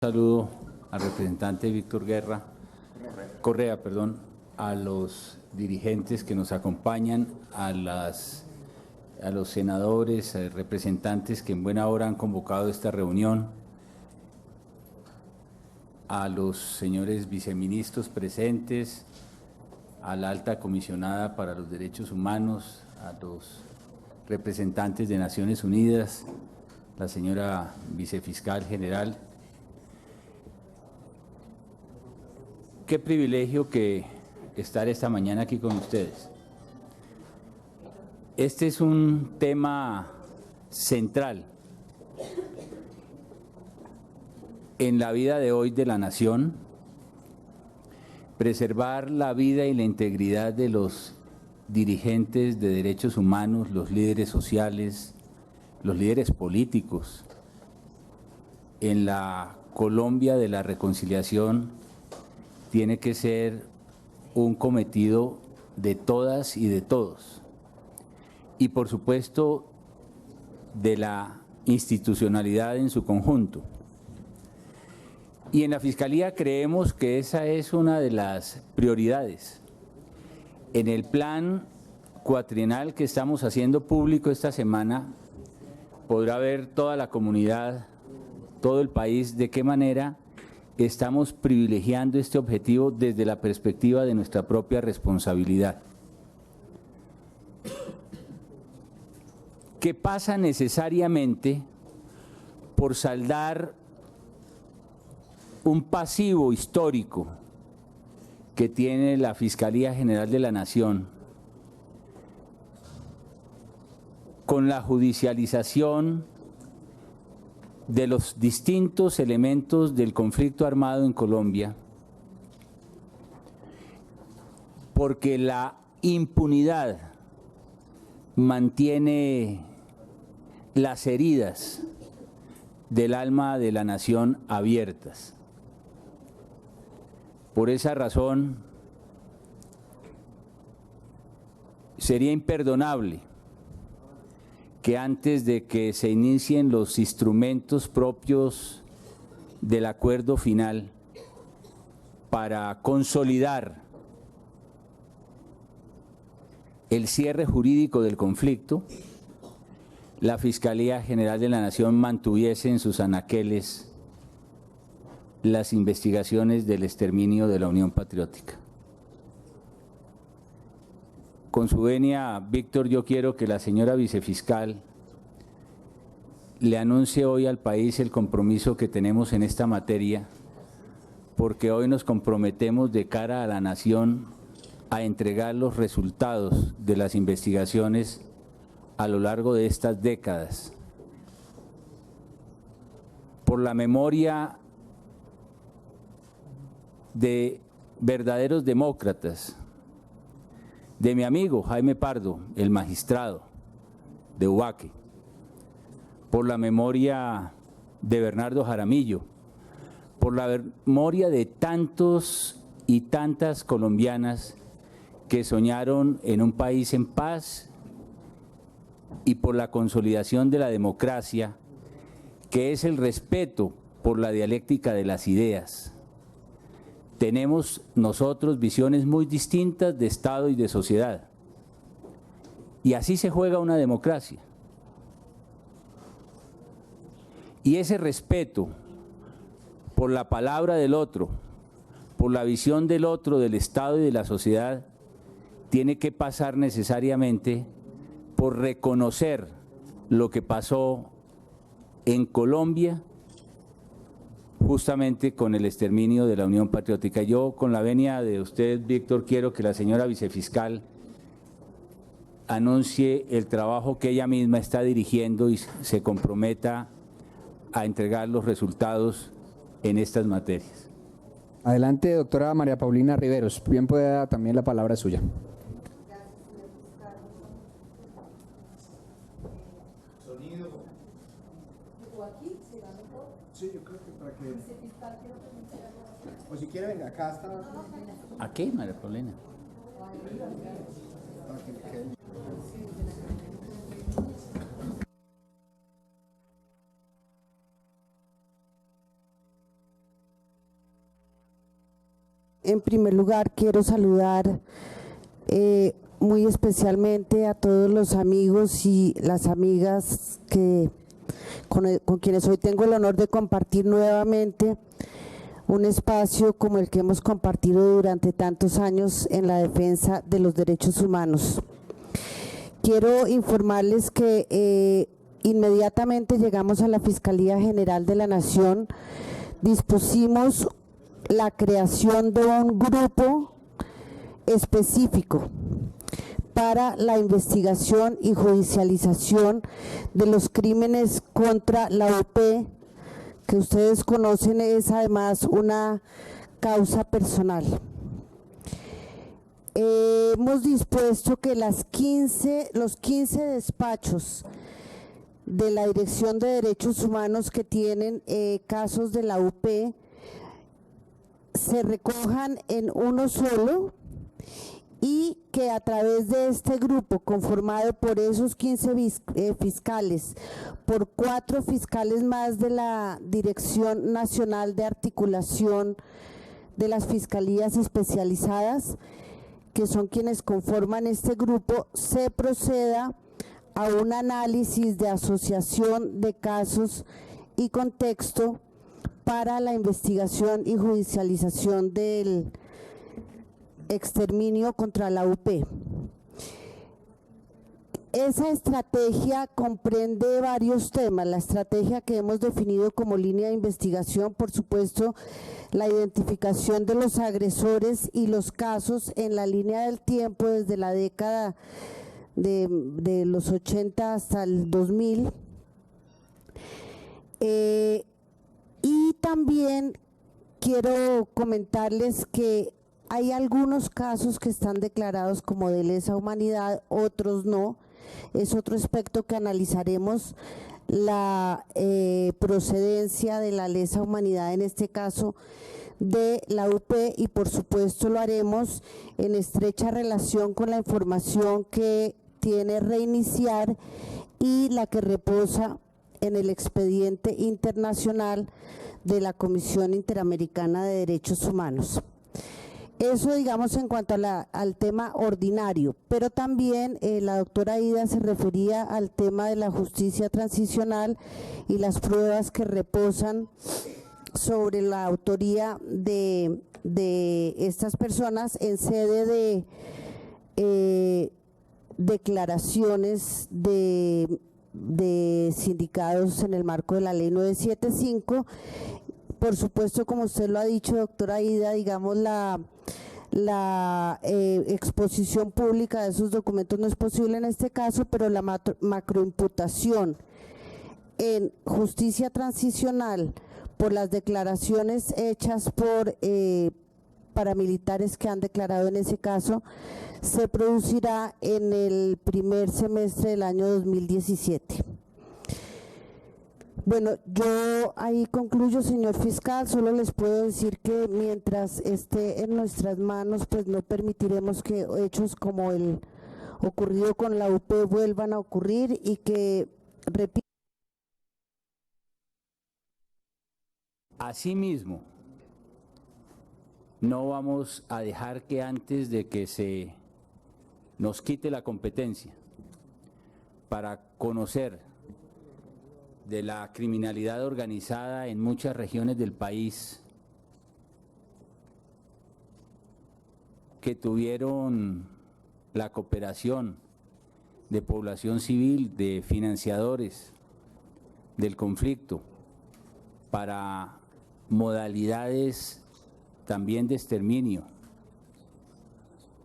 Saludo al representante Víctor Correa, a los dirigentes que nos acompañan, a los senadores, representantes que en buena hora han convocado esta reunión, a los señores viceministros presentes, a la alta comisionada para los derechos humanos, a los representantes de Naciones Unidas, la señora vicefiscal general. Qué privilegio que estar esta mañana aquí con ustedes. Este es un tema central en la vida de hoy de la nación, preservar la vida y la integridad de los dirigentes de derechos humanos, los líderes sociales, los líderes políticos, en la Colombia de la reconciliación, tiene que ser un cometido de todas y de todos. Y por supuesto, de la institucionalidad en su conjunto. Y en la Fiscalía creemos que esa es una de las prioridades. En el plan cuatrienal que estamos haciendo público esta semana, podrá ver toda la comunidad, todo el país, de qué manera estamos privilegiando este objetivo desde la perspectiva de nuestra propia responsabilidad. Que pasa necesariamente por saldar un pasivo histórico que tiene la Fiscalía General de la Nación con la judicialización de los distintos elementos del conflicto armado en Colombia, porque la impunidad mantiene las heridas del alma de la nación abiertas. Por esa razón, sería imperdonable que antes de que se inicien los instrumentos propios del acuerdo final para consolidar el cierre jurídico del conflicto, la Fiscalía General de la Nación mantuviese en sus anaqueles las investigaciones del exterminio de la Unión Patriótica. Con su venia, Víctor, yo quiero que la señora vicefiscal le anuncie hoy al país el compromiso que tenemos en esta materia, porque hoy nos comprometemos de cara a la nación a entregar los resultados de las investigaciones a lo largo de estas décadas. Por la memoria de verdaderos demócratas, de mi amigo Jaime Pardo, el magistrado de Ubaque, por la memoria de Bernardo Jaramillo, por la memoria de tantos y tantas colombianas que soñaron en un país en paz y por la consolidación de la democracia, que es el respeto por la dialéctica de las ideas. Tenemos nosotros visiones muy distintas de Estado y de sociedad. Y así se juega una democracia. Y ese respeto por la palabra del otro, por la visión del otro, del Estado y de la sociedad, tiene que pasar necesariamente por reconocer lo que pasó en Colombia justamente con el exterminio de la Unión Patriótica. Yo, con la venia de usted, Víctor, quiero que la señora vicefiscal anuncie el trabajo que ella misma está dirigiendo y se comprometa a entregar los resultados en estas materias. Adelante, doctora María Paulina Riveros. Bien pueda también la palabra suya. Sí, yo creo que para que... O si quiere, venga, acá está. ¿A qué, María Paulina? Para que quede. en primer lugar quiero saludar muy especialmente a todos los amigos y las amigas con quienes hoy tengo el honor de compartir nuevamente un espacio como el que hemos compartido durante tantos años en la defensa de los derechos humanos. Quiero informarles que inmediatamente llegamos a la Fiscalía General de la Nación, dispusimos la creación de un grupo específico para la investigación y judicialización de los crímenes contra la UP, que ustedes conocen, es además una causa personal. Hemos dispuesto que los 15 despachos de la Dirección de Derechos Humanos que tienen casos de la UP se recojan en uno solo, y que a través de este grupo conformado por esos 15 fiscales, por 4 fiscales más de la Dirección Nacional de Articulación de las Fiscalías Especializadas, que son quienes conforman este grupo, se proceda a un análisis de asociación de casos y contexto para la investigación y judicialización del exterminio contra la UP. Esa estrategia comprende varios temas. La estrategia que hemos definido como línea de investigación, por supuesto, la identificación de los agresores y los casos en la línea del tiempo desde la década de los 80 hasta el 2000. Y también quiero comentarles que hay algunos casos que están declarados como de lesa humanidad, otros no. Es otro aspecto que analizaremos, la procedencia de la lesa humanidad, en este caso de la UP, y por supuesto lo haremos en estrecha relación con la información que tiene Reiniciar y la que reposa en el expediente internacional de la Comisión Interamericana de Derechos Humanos. Eso, digamos, en cuanto a al tema ordinario, pero también la doctora Aida se refería al tema de la justicia transicional y las pruebas que reposan sobre la autoría de estas personas en sede de declaraciones de sindicados en el marco de la ley 975. Por supuesto, como usted lo ha dicho, doctora Aida, digamos, la exposición pública de esos documentos no es posible en este caso, pero la macroimputación en justicia transicional por las declaraciones hechas por paramilitares que han declarado en ese caso se producirá en el primer semestre del año 2017. Bueno, yo ahí concluyo, señor fiscal. Solo les puedo decir que mientras esté en nuestras manos, pues no permitiremos que hechos como el ocurrido con la UP vuelvan a ocurrir, y que, repito. Asimismo, no vamos a dejar que antes de que se nos quite la competencia para conocer de la criminalidad organizada en muchas regiones del país que tuvieron la cooperación de población civil, de financiadores del conflicto, para modalidades también de exterminio,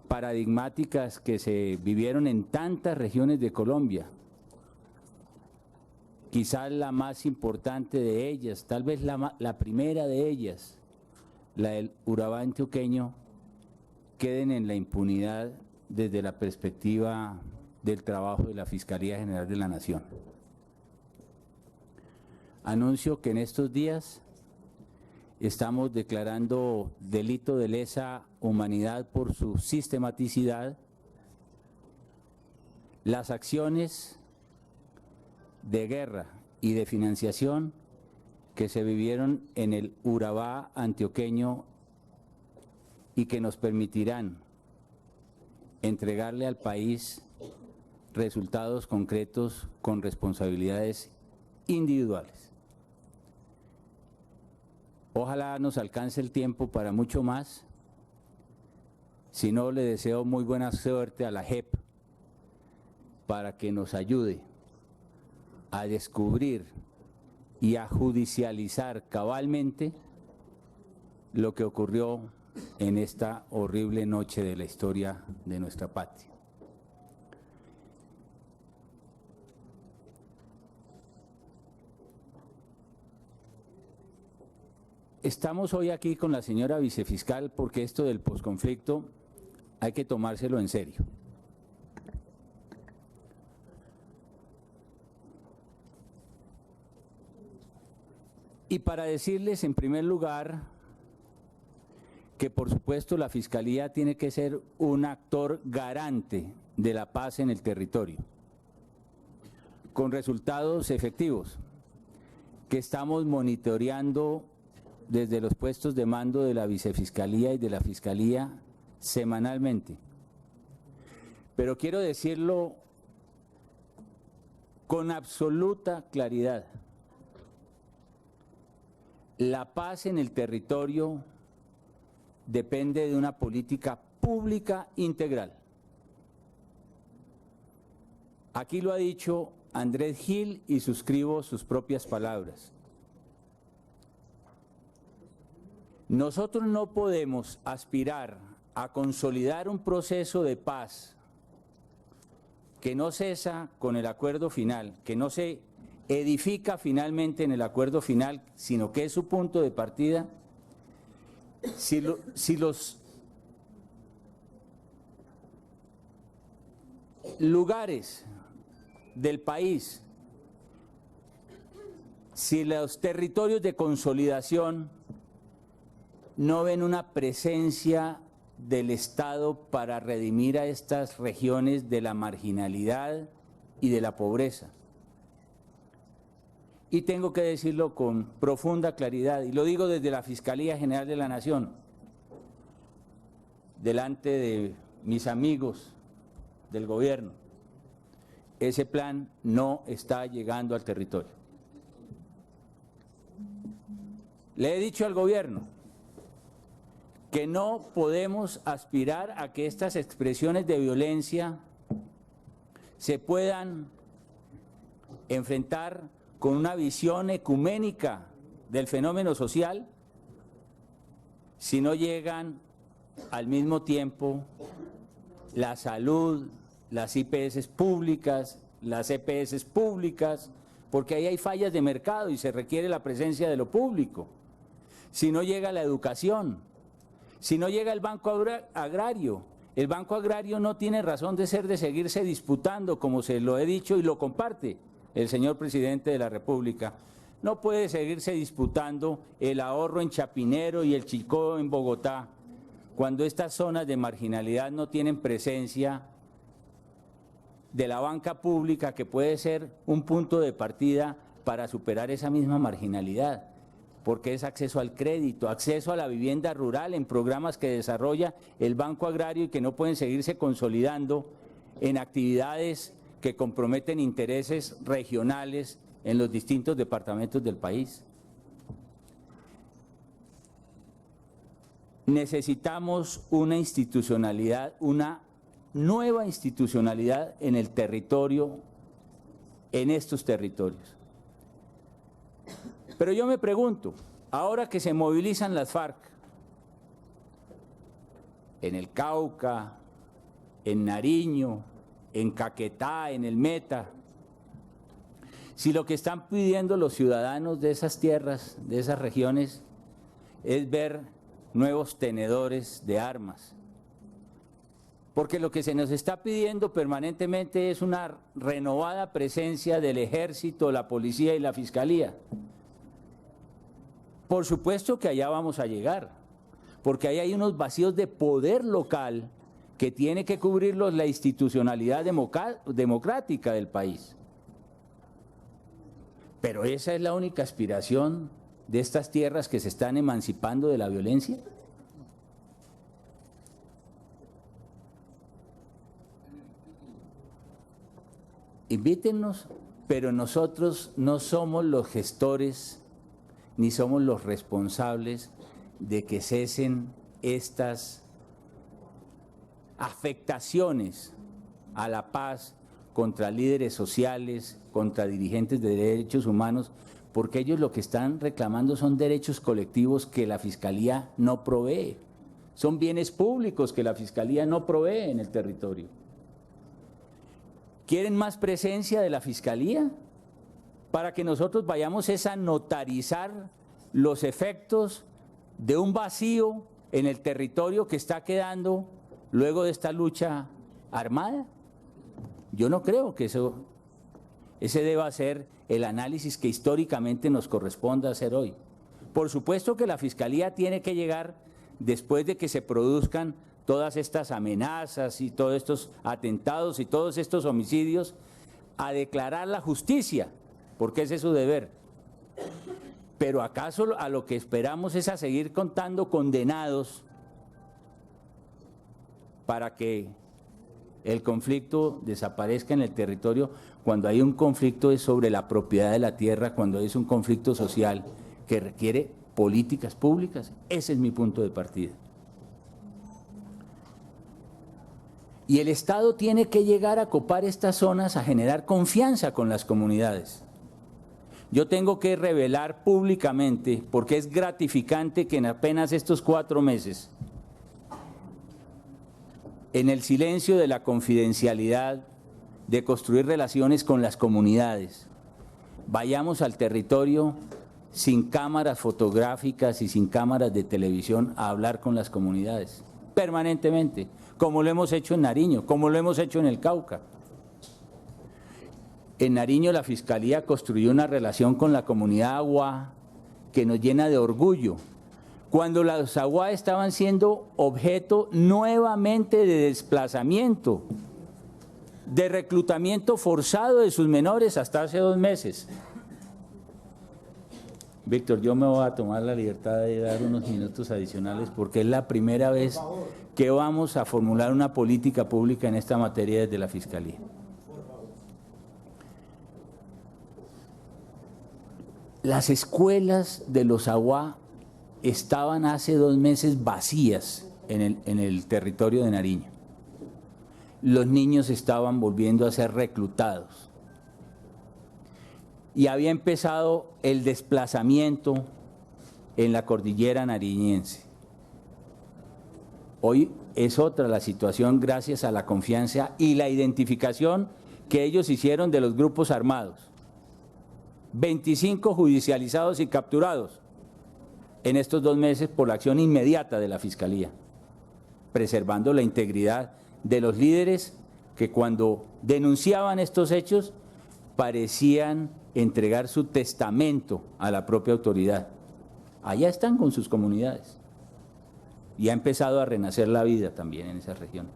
paradigmáticas que se vivieron en tantas regiones de Colombia. Quizás la más importante de ellas, tal vez la primera de ellas, la del Urabá antioqueño, queden en la impunidad desde la perspectiva del trabajo de la Fiscalía General de la Nación. Anuncio que en estos días estamos declarando delito de lesa humanidad por su sistematicidad las acciones de guerra y de financiación que se vivieron en el Urabá antioqueño y que nos permitirán entregarle al país resultados concretos con responsabilidades individuales. Ojalá nos alcance el tiempo para mucho más. Si no, le deseo muy buena suerte a la JEP para que nos ayude a descubrir y a judicializar cabalmente lo que ocurrió en esta horrible noche de la historia de nuestra patria. Estamos hoy aquí con la señora vicefiscal porque esto del posconflicto hay que tomárselo en serio. Y para decirles en primer lugar que por supuesto la Fiscalía tiene que ser un actor garante de la paz en el territorio, con resultados efectivos, que estamos monitoreando desde los puestos de mando de la Vicefiscalía y de la Fiscalía semanalmente. Pero quiero decirlo con absoluta claridad. La paz en el territorio depende de una política pública integral. Aquí lo ha dicho Andrés Gil y suscribo sus propias palabras. Nosotros no podemos aspirar a consolidar un proceso de paz que no cesa con el acuerdo final, que no se edifica finalmente en el acuerdo final, sino que es su punto de partida, si los lugares del país, si los territorios de consolidación no ven una presencia del Estado para redimir a estas regiones de la marginalidad y de la pobreza. Y tengo que decirlo con profunda claridad, y lo digo desde la Fiscalía General de la Nación, delante de mis amigos del gobierno, ese plan no está llegando al territorio. Le he dicho al gobierno que no podemos aspirar a que estas expresiones de violencia se puedan enfrentar con una visión ecuménica del fenómeno social si no llegan al mismo tiempo la salud, las IPS públicas, las EPS públicas, porque ahí hay fallas de mercado y se requiere la presencia de lo público. Si no llega la educación, si no llega el Banco Agrario, el Banco Agrario no tiene razón de ser de seguirse disputando, como se lo he dicho y lo comparte el señor presidente de la República. No puede seguirse disputando el ahorro en Chapinero y el Chicó en Bogotá, cuando estas zonas de marginalidad no tienen presencia de la banca pública, que puede ser un punto de partida para superar esa misma marginalidad, porque es acceso al crédito, acceso a la vivienda rural en programas que desarrolla el Banco Agrario y que no pueden seguirse consolidando en actividades que comprometen intereses regionales en los distintos departamentos del país. Necesitamos una institucionalidad, una nueva institucionalidad en el territorio, en estos territorios. Pero yo me pregunto, ahora que se movilizan las FARC en el Cauca, en Nariño, en Caquetá, en el Meta, si lo que están pidiendo los ciudadanos de esas tierras, de esas regiones, es ver nuevos tenedores de armas, porque lo que se nos está pidiendo permanentemente es una renovada presencia del Ejército, la Policía y la Fiscalía. Por supuesto que allá vamos a llegar, porque ahí hay unos vacíos de poder local que tiene que cubrirlos la institucionalidad democrática del país. Pero esa es la única aspiración de estas tierras que se están emancipando de la violencia. invítennos, pero nosotros no somos los gestores ni somos los responsables de que cesen estas afectaciones a la paz contra líderes sociales, contra dirigentes de derechos humanos, porque ellos lo que están reclamando son derechos colectivos que la Fiscalía no provee, son bienes públicos que la Fiscalía no provee en el territorio. ¿Quieren más presencia de la Fiscalía? Para que nosotros vayamos a notarizar los efectos de un vacío en el territorio que está quedando luego de esta lucha armada. Yo no creo que ese deba ser el análisis que históricamente nos corresponda hacer hoy. Por supuesto que la Fiscalía tiene que llegar después de que se produzcan todas estas amenazas y todos estos atentados y todos estos homicidios, a declarar la justicia, porque ese es su deber. Pero ¿acaso a lo que esperamos es a seguir contando condenados para que el conflicto desaparezca en el territorio? Cuando hay un conflicto es sobre la propiedad de la tierra, cuando es un conflicto social que requiere políticas públicas. Ese es mi punto de partida. Y el Estado tiene que llegar a copar estas zonas, a generar confianza con las comunidades. Yo tengo que revelar públicamente, porque es gratificante que en apenas estos 4 meses, en el silencio de la confidencialidad, de construir relaciones con las comunidades, vayamos al territorio sin cámaras fotográficas y sin cámaras de televisión a hablar con las comunidades, permanentemente, como lo hemos hecho en Nariño, como lo hemos hecho en el Cauca. En Nariño la Fiscalía construyó una relación con la comunidad aguá que nos llena de orgullo. Cuando los aguá estaban siendo objeto nuevamente de desplazamiento, de reclutamiento forzado de sus menores hasta hace 2 meses. Víctor, yo me voy a tomar la libertad de dar unos minutos adicionales porque es la primera vez que vamos a formular una política pública en esta materia desde la Fiscalía. Las escuelas de los aguá estaban hace 2 meses vacías en el territorio de Nariño. Los niños estaban volviendo a ser reclutados. Y había empezado el desplazamiento en la cordillera nariñense. Hoy es otra la situación gracias a la confianza y la identificación que ellos hicieron de los grupos armados. 25 judicializados y capturados en estos 2 meses por la acción inmediata de la Fiscalía, preservando la integridad de los líderes que cuando denunciaban estos hechos parecían entregar su testamento a la propia autoridad. Allá están con sus comunidades y ha empezado a renacer la vida también en esa región.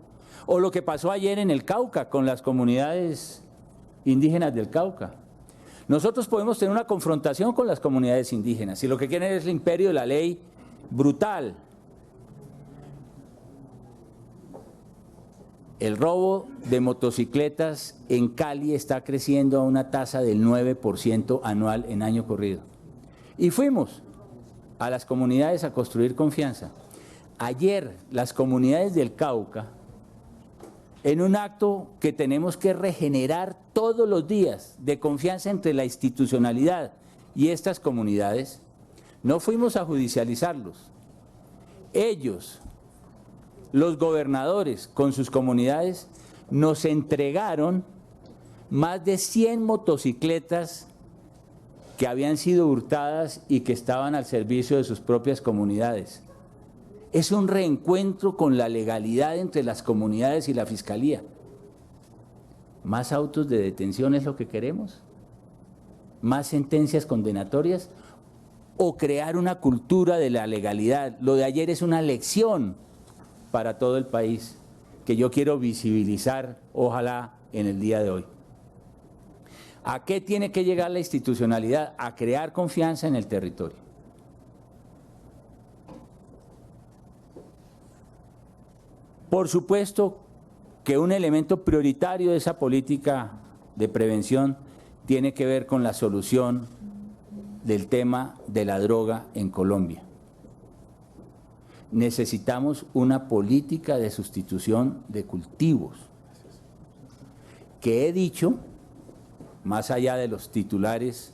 O lo que pasó ayer en el Cauca con las comunidades indígenas del Cauca. Nosotros podemos tener una confrontación con las comunidades indígenas si lo que quieren es el imperio de la ley brutal. El robo de motocicletas en Cali está creciendo a una tasa del 9% anual en año corrido. Y fuimos a las comunidades a construir confianza. Ayer las comunidades del Cauca, en un acto que tenemos que regenerar todos los días de confianza entre la institucionalidad y estas comunidades, no fuimos a judicializarlos. Ellos, los gobernadores con sus comunidades, nos entregaron más de 100 motocicletas que habían sido hurtadas y que estaban al servicio de sus propias comunidades. Es un reencuentro con la legalidad entre las comunidades y la Fiscalía. ¿Más autos de detención es lo que queremos? ¿Más sentencias condenatorias? ¿O crear una cultura de la legalidad? Lo de ayer es una lección para todo el país que yo quiero visibilizar, ojalá, en el día de hoy. ¿A qué tiene que llegar la institucionalidad? A crear confianza en el territorio. Por supuesto que un elemento prioritario de esa política de prevención tiene que ver con la solución del tema de la droga en Colombia. Necesitamos una política de sustitución de cultivos, que he dicho, más allá de los titulares,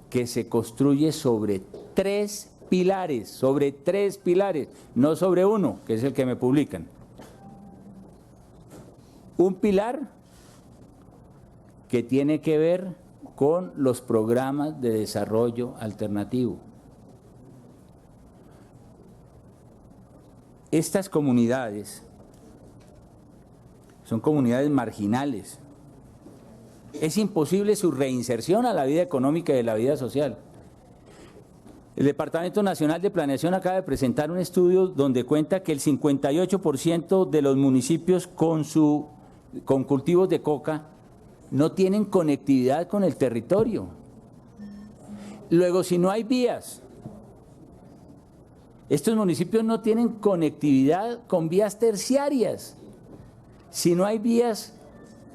que se construye sobre tres pilares, no sobre uno, que es el que me publican. Un pilar que tiene que ver con los programas de desarrollo alternativo. Estas comunidades son comunidades marginales. Es imposible su reinserción a la vida económica y a la vida social. El Departamento Nacional de Planeación acaba de presentar un estudio donde cuenta que el 58% de los municipios con cultivos de coca no tienen conectividad con el territorio. Luego, si no hay vías, estos municipios no tienen conectividad con vías terciarias. Si no hay vías,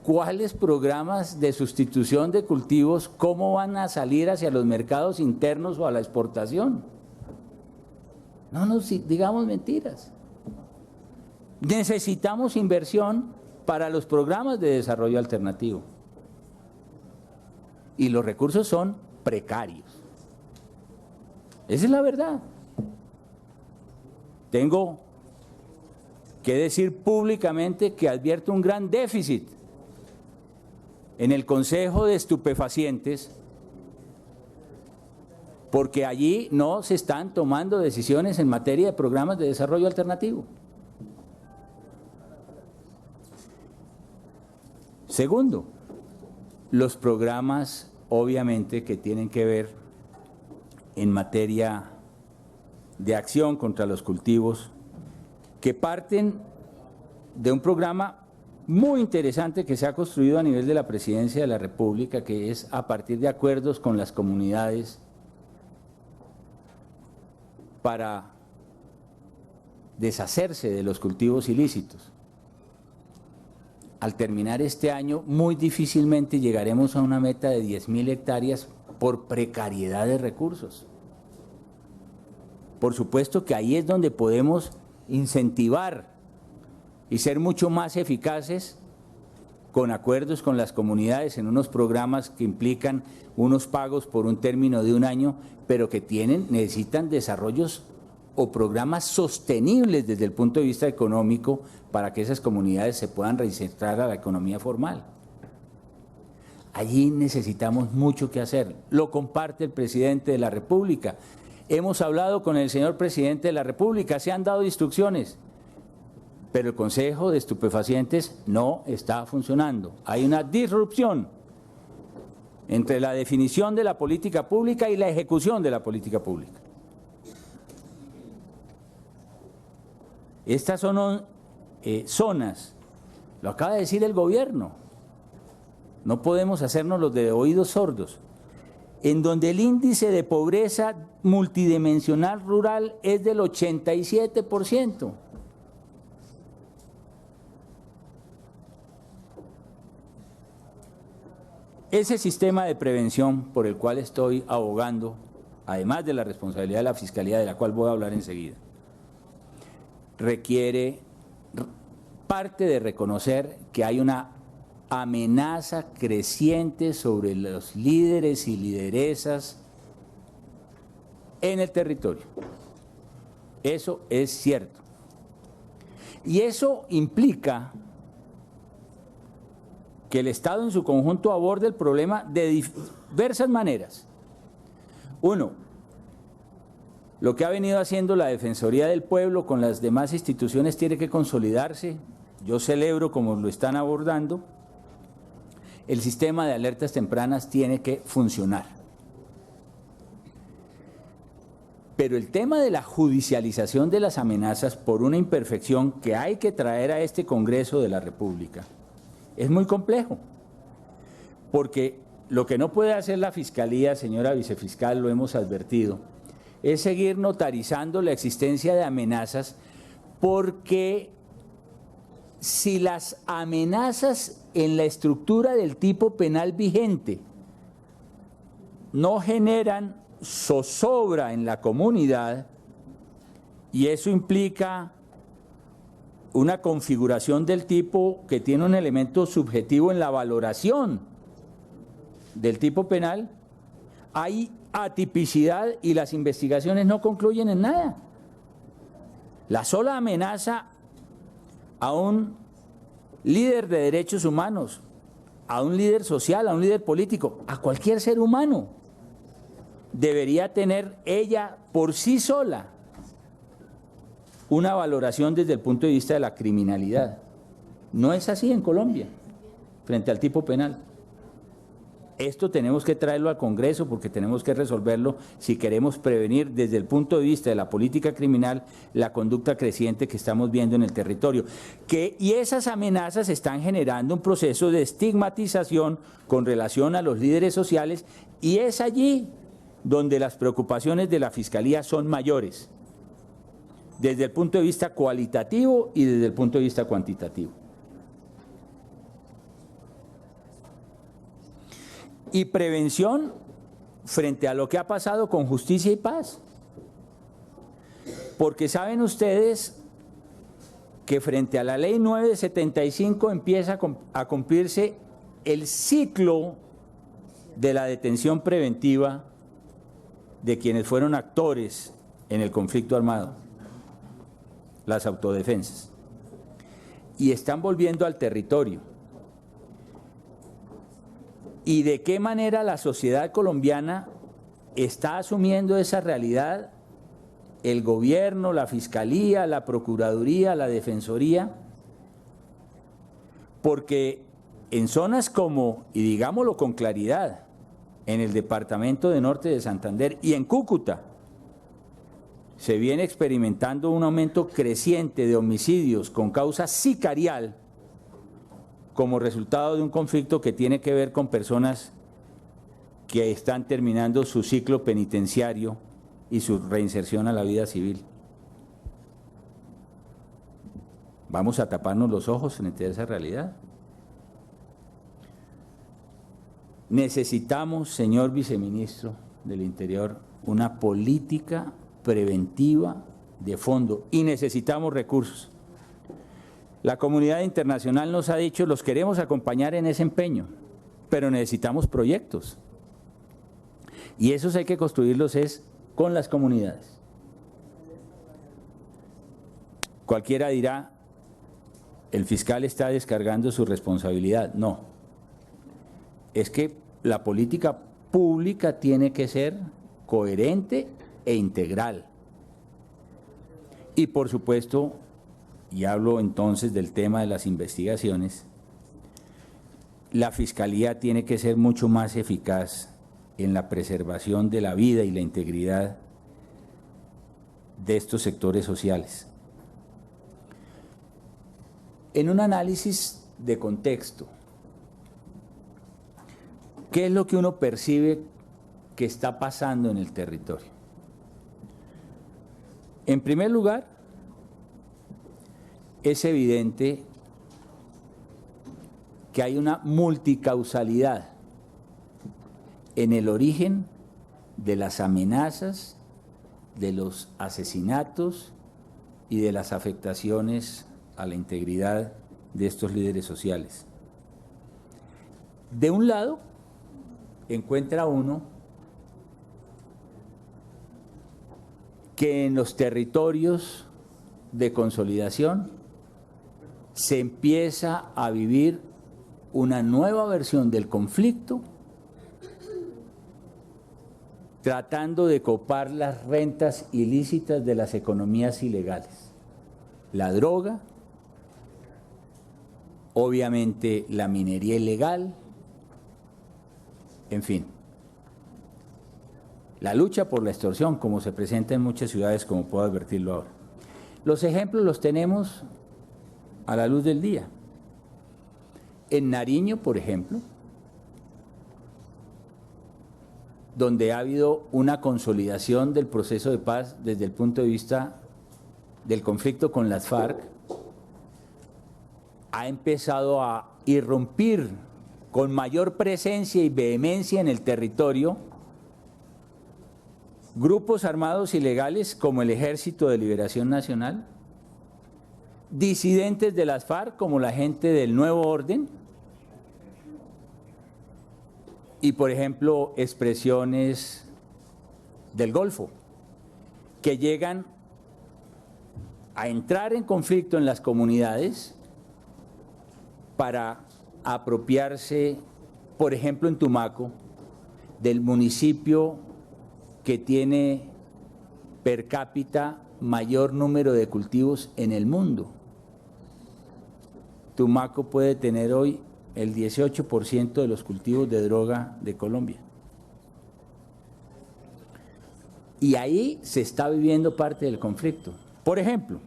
¿cuáles programas de sustitución de cultivos, cómo van a salir hacia los mercados internos o a la exportación? No nos digamos mentiras. Necesitamos inversión para los programas de desarrollo alternativo. Y los recursos son precarios. Esa es la verdad. Tengo que decir públicamente que advierto un gran déficit en el Consejo de Estupefacientes, porque allí no se están tomando decisiones en materia de programas de desarrollo alternativo. Segundo, los programas obviamente que tienen que ver en materia de acción contra los cultivos, que parten de un programa muy interesante que se ha construido a nivel de la Presidencia de la República, que es a partir de acuerdos con las comunidades para deshacerse de los cultivos ilícitos. Al terminar este año, muy difícilmente llegaremos a una meta de 10.000 hectáreas por precariedad de recursos. Por supuesto que ahí es donde podemos incentivar y ser mucho más eficaces con acuerdos con las comunidades en unos programas que implican unos pagos por un término de un año, pero que necesitan desarrollos o programas sostenibles desde el punto de vista económico para que esas comunidades se puedan reinsertar a la economía formal. Allí necesitamos mucho que hacer. Lo comparte el presidente de la República. Hemos hablado con el señor presidente de la República, se han dado instrucciones, pero el Consejo de Estupefacientes no está funcionando. Hay una disrupción entre la definición de la política pública y la ejecución de la política pública. Estas son zonas, lo acaba de decir el gobierno, no podemos hacernos los de oídos sordos, en donde el índice de pobreza multidimensional rural es del 87%. Ese sistema de prevención por el cual estoy abogando, además de la responsabilidad de la Fiscalía, de la cual voy a hablar enseguida, requiere parte de reconocer que hay una amenaza creciente sobre los líderes y lideresas en el territorio. Eso es cierto. Y eso implica que el Estado en su conjunto aborde el problema de diversas maneras. Uno, lo que ha venido haciendo la Defensoría del Pueblo con las demás instituciones tiene que consolidarse. Yo celebro como lo están abordando. El sistema de alertas tempranas tiene que funcionar. Pero el tema de la judicialización de las amenazas por una imperfección que hay que traer a este Congreso de la República es muy complejo, porque lo que no puede hacer la Fiscalía, señora Vicefiscal, lo hemos advertido, es seguir notarizando la existencia de amenazas, porque si las amenazas en la estructura del tipo penal vigente no generan zozobra en la comunidad, y eso implica una configuración del tipo que tiene un elemento subjetivo en la valoración del tipo penal, hay atipicidad y las investigaciones no concluyen en nada. La sola amenaza a un líder de derechos humanos, a un líder social, a un líder político, a cualquier ser humano, debería tener ella por sí sola una valoración desde el punto de vista de la criminalidad. No es así en Colombia, frente al tipo penal. Esto tenemos que traerlo al Congreso porque tenemos que resolverlo si queremos prevenir desde el punto de vista de la política criminal la conducta creciente que estamos viendo en el territorio. Y esas amenazas están generando un proceso de estigmatización con relación a los líderes sociales, y es allí donde las preocupaciones de la Fiscalía son mayores, desde el punto de vista cualitativo y desde el punto de vista cuantitativo. Y prevención frente a lo que ha pasado con Justicia y Paz. Porque saben ustedes que frente a la Ley 975 empieza a cumplirse el ciclo de la detención preventiva de quienes fueron actores en el conflicto armado, las autodefensas, y están volviendo al territorio. ¿Y de qué manera la sociedad colombiana está asumiendo esa realidad? El gobierno, la Fiscalía, la Procuraduría, la Defensoría, porque en zonas como, y digámoslo con claridad, en el departamento de Norte de Santander y en Cúcuta, se viene experimentando un aumento creciente de homicidios con causa sicarial como resultado de un conflicto que tiene que ver con personas que están terminando su ciclo penitenciario y su reinserción a la vida civil. Vamos a taparnos los ojos frente a esa realidad. Necesitamos, señor viceministro del Interior, una política preventiva de fondo, y necesitamos recursos. La comunidad internacional nos ha dicho, los queremos acompañar en ese empeño, pero necesitamos proyectos. Y esos hay que construirlos es con las comunidades. Cualquiera dirá, el fiscal está descargando su responsabilidad. No. Es que la política pública tiene que ser coherente e integral. Y por supuesto, y hablo entonces del tema de las investigaciones, la Fiscalía tiene que ser mucho más eficaz en la preservación de la vida y la integridad de estos sectores sociales. En un análisis de contexto, ¿qué es lo que uno percibe que está pasando en el territorio? En primer lugar, es evidente que hay una multicausalidad en el origen de las amenazas, de los asesinatos y de las afectaciones a la integridad de estos líderes sociales. De un lado, encuentra uno que en los territorios de consolidación se empieza a vivir una nueva versión del conflicto, tratando de copar las rentas ilícitas de las economías ilegales. La droga, obviamente la minería ilegal, en fin. La lucha por la extorsión, como se presenta en muchas ciudades, como puedo advertirlo ahora. Los ejemplos los tenemos a la luz del día. En Nariño, por ejemplo, donde ha habido una consolidación del proceso de paz desde el punto de vista del conflicto con las FARC, ha empezado a irrumpir con mayor presencia y vehemencia en el territorio grupos armados ilegales como el Ejército de Liberación Nacional, disidentes de las FARC como la gente del Nuevo Orden y, por ejemplo, expresiones del Golfo que llegan a entrar en conflicto en las comunidades para apropiarse, por ejemplo, en Tumaco, del municipio que tiene per cápita mayor número de cultivos en el mundo. Tumaco puede tener hoy el 18% de los cultivos de droga de Colombia. Y ahí se está viviendo parte del conflicto. Por ejemplo,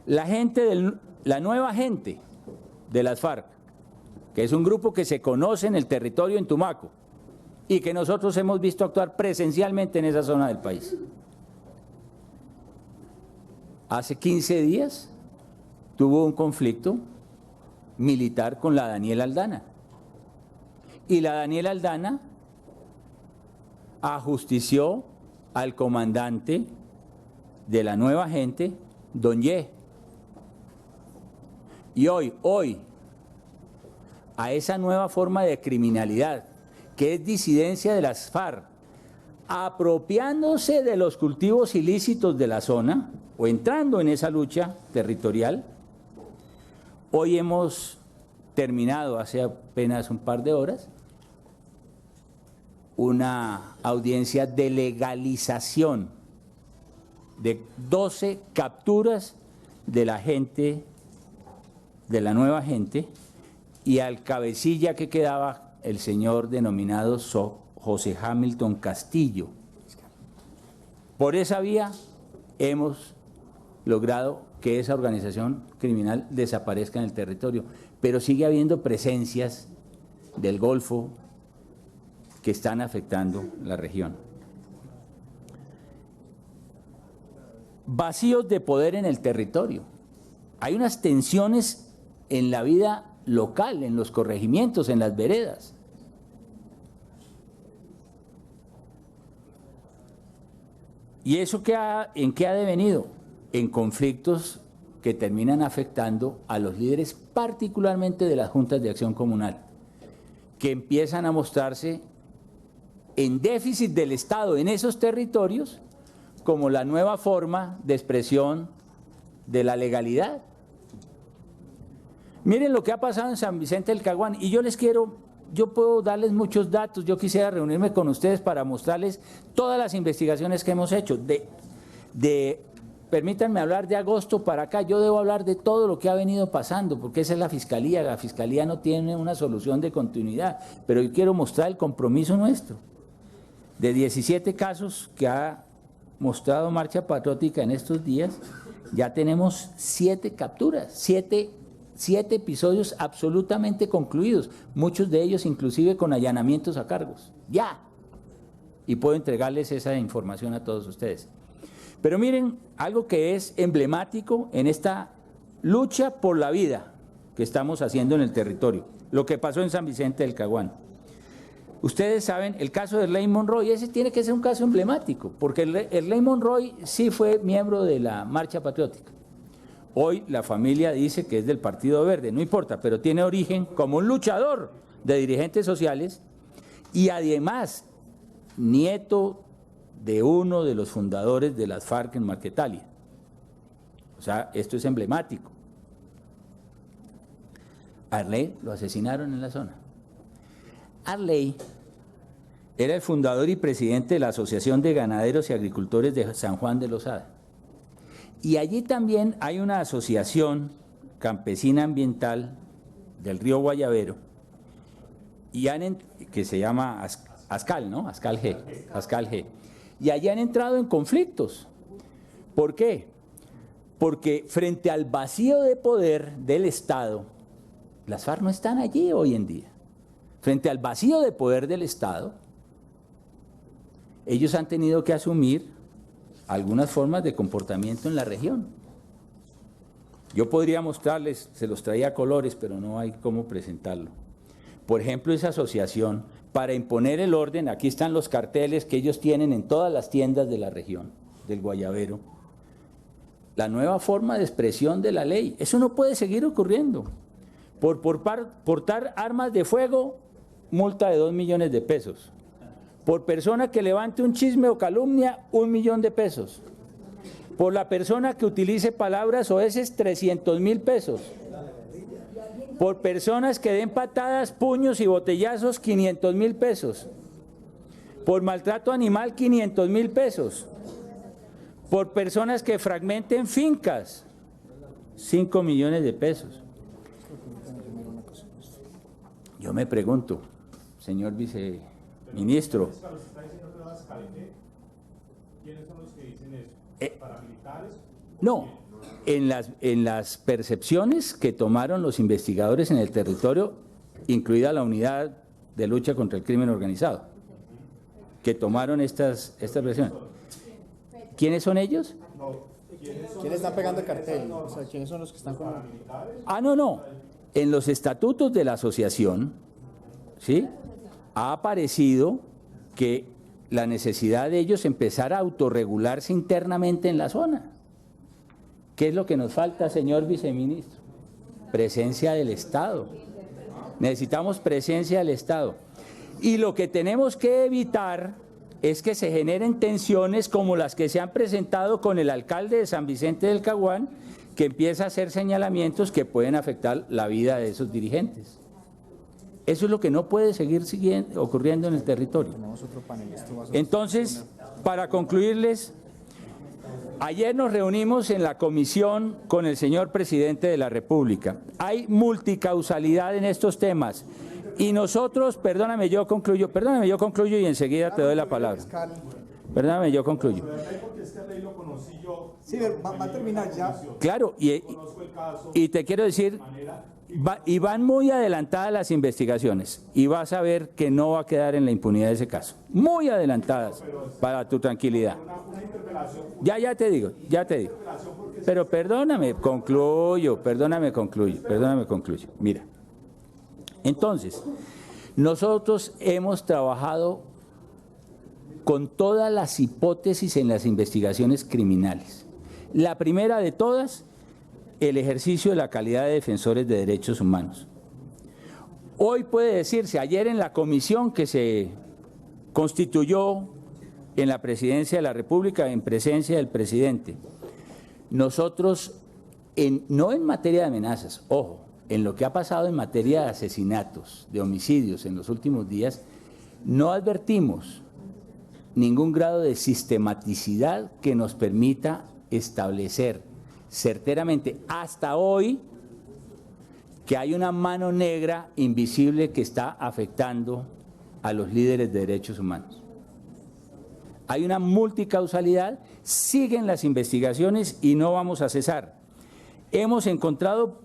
la nueva gente de las FARC, que es un grupo que se conoce en el territorio en Tumaco y que nosotros hemos visto actuar presencialmente en esa zona del país. Hace 15 días tuvo un conflicto militar con la Daniel Aldana. Y la Daniel Aldana ajustició al comandante de la nueva gente, Don Ye. Y hoy, a esa nueva forma de criminalidad, que es disidencia de las FARC, apropiándose de los cultivos ilícitos de la zona o entrando en esa lucha territorial, hoy hemos terminado, hace apenas un par de horas, una audiencia de legalización de 12 capturas de la gente, de la nueva gente, y al cabecilla que quedaba el señor denominado José Hamilton Castillo. Por esa vía hemos logrado que esa organización criminal desaparezca en el territorio, pero sigue habiendo presencias del Golfo que están afectando la región. Vacíos de poder en el territorio. Hay unas tensiones en la vida local, en los corregimientos, en las veredas. ¿Y eso en qué ha devenido? En conflictos que terminan afectando a los líderes, particularmente de las juntas de acción comunal, que empiezan a mostrarse en déficit del Estado en esos territorios como la nueva forma de expresión de la legalidad. Miren lo que ha pasado en San Vicente del Caguán, y yo puedo darles muchos datos, yo quisiera reunirme con ustedes para mostrarles todas las investigaciones que hemos hecho. Permítanme hablar de agosto para acá, yo debo hablar de todo lo que ha venido pasando, porque esa es la Fiscalía no tiene una solución de continuidad, pero yo quiero mostrar el compromiso nuestro. De 17 casos que ha mostrado Marcha Patriótica en estos días, ya tenemos 7 capturas, 7 episodios absolutamente concluidos, muchos de ellos inclusive con allanamientos a cargos, ya. Y puedo entregarles esa información a todos ustedes. Pero miren, algo que es emblemático en esta lucha por la vida que estamos haciendo en el territorio, lo que pasó en San Vicente del Caguán. Ustedes saben, el caso de Erley Monroy, ese tiene que ser un caso emblemático, porque Erley Monroy sí fue miembro de la Marcha Patriótica. Hoy la familia dice que es del Partido Verde, no importa, pero tiene origen como un luchador de dirigentes sociales y además nieto de uno de los fundadores de las FARC en Marquetalia. O sea, esto es emblemático. Arley lo asesinaron en la zona. Arley era el fundador y presidente de la Asociación de Ganaderos y Agricultores de San Juan de Lozada. Y allí también hay una asociación campesina ambiental del río Guayavero, que se llama Ascal, ¿no? Ascal G. Y allí han entrado en conflictos. ¿Por qué? Porque frente al vacío de poder del Estado, las FARC no están allí hoy en día. Frente al vacío de poder del Estado, ellos han tenido que asumir algunas formas de comportamiento en la región. Yo podría mostrarles, se los traía a colores, pero no hay cómo presentarlo. Por ejemplo, esa asociación, para imponer el orden, aquí están los carteles que ellos tienen en todas las tiendas de la región, del Guayabero. La nueva forma de expresión de la ley, eso no puede seguir ocurriendo. Por portar armas de fuego, multa de 2 millones de pesos. Por persona que levante un chisme o calumnia, 1 millón de pesos. Por la persona que utilice palabras soeces, 300.000 pesos. Por personas que den patadas, puños y botellazos, 500.000 pesos. Por maltrato animal, 500.000 pesos. Por personas que fragmenten fincas, 5 millones de pesos. Yo me pregunto, señor viceministro, ¿quiénes son los que dicen eso? ¿Paramilitares? No, en las percepciones que tomaron los investigadores en el territorio, incluida la unidad de lucha contra el crimen organizado, que tomaron estas versiones. ¿Quiénes son ellos? ¿Quiénes están pegando el cartel? O sea, ¿quiénes son los que están con... No. En los estatutos de la asociación, ¿sí?, ha aparecido que la necesidad de ellos empezar a autorregularse internamente en la zona. ¿Qué es lo que nos falta, señor viceministro? Presencia del Estado. Necesitamos presencia del Estado. Y lo que tenemos que evitar es que se generen tensiones como las que se han presentado con el alcalde de San Vicente del Caguán, que empieza a hacer señalamientos que pueden afectar la vida de esos dirigentes. Eso es lo que no puede seguir ocurriendo en el territorio. Entonces, para concluirles, ayer nos reunimos en la comisión con el señor presidente de la República. Hay multicausalidad en estos temas y nosotros, perdóname, yo concluyo y enseguida te doy la palabra. Perdóname, yo concluyo. Sí, va a terminar ya. Claro, y te quiero decir, y van muy adelantadas las investigaciones y vas a ver que no va a quedar en la impunidad ese caso. Muy adelantadas, para tu tranquilidad. Ya te digo. Pero perdóname, concluyo. Mira, entonces, nosotros hemos trabajado con todas las hipótesis en las investigaciones criminales. La primera de todas, el ejercicio de la calidad de defensores de derechos humanos. Hoy puede decirse, ayer en la comisión que se constituyó en la Presidencia de la República, en presencia del presidente, nosotros, no en materia de amenazas, ojo, en lo que ha pasado en materia de asesinatos, de homicidios en los últimos días, no advertimos ningún grado de sistematicidad que nos permita establecer certeramente hasta hoy que hay una mano negra invisible que está afectando a los líderes de derechos humanos. Hay una multicausalidad, siguen las investigaciones y no vamos a cesar. Hemos encontrado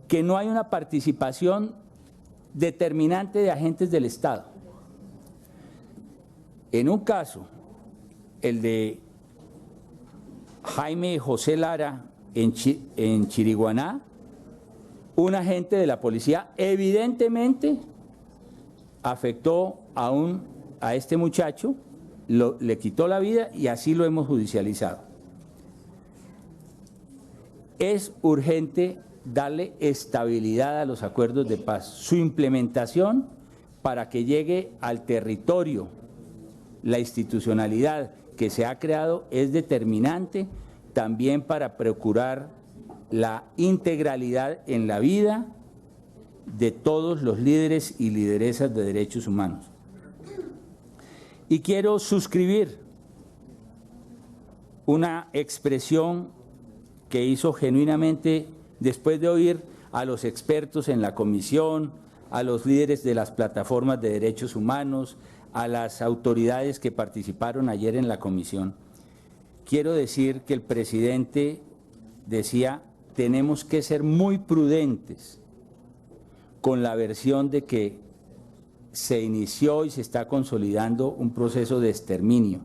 que no hay una participación determinante de agentes del Estado. En un caso, el de Jaime José Lara en Chiriguaná, un agente de la policía evidentemente afectó a este muchacho, le quitó la vida y así lo hemos judicializado. Es urgente darle estabilidad a los acuerdos de paz, su implementación para que llegue al territorio. La institucionalidad que se ha creado es determinante también para procurar la integralidad en la vida de todos los líderes y lideresas de derechos humanos. Y quiero suscribir una expresión que hizo genuinamente después de oír a los expertos en la comisión, a los líderes de las plataformas de derechos humanos, a las autoridades que participaron ayer en la comisión. Quiero decir que el presidente decía, tenemos que ser muy prudentes con la versión de que se inició y se está consolidando un proceso de exterminio,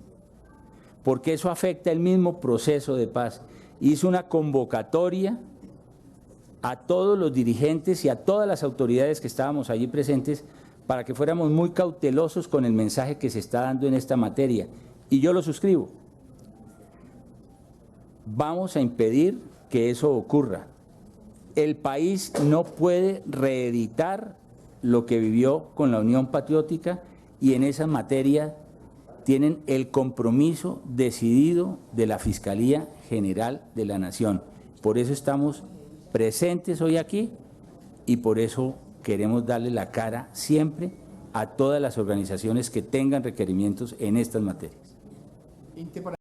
porque eso afecta el mismo proceso de paz. Hizo una convocatoria a todos los dirigentes y a todas las autoridades que estábamos allí presentes para que fuéramos muy cautelosos con el mensaje que se está dando en esta materia. Y yo lo suscribo. Vamos a impedir que eso ocurra. El país no puede reeditar lo que vivió con la Unión Patriótica y en esa materia tienen el compromiso decidido de la Fiscalía General de la Nación. Por eso estamos presentes hoy aquí y por eso queremos darle la cara siempre a todas las organizaciones que tengan requerimientos en estas materias.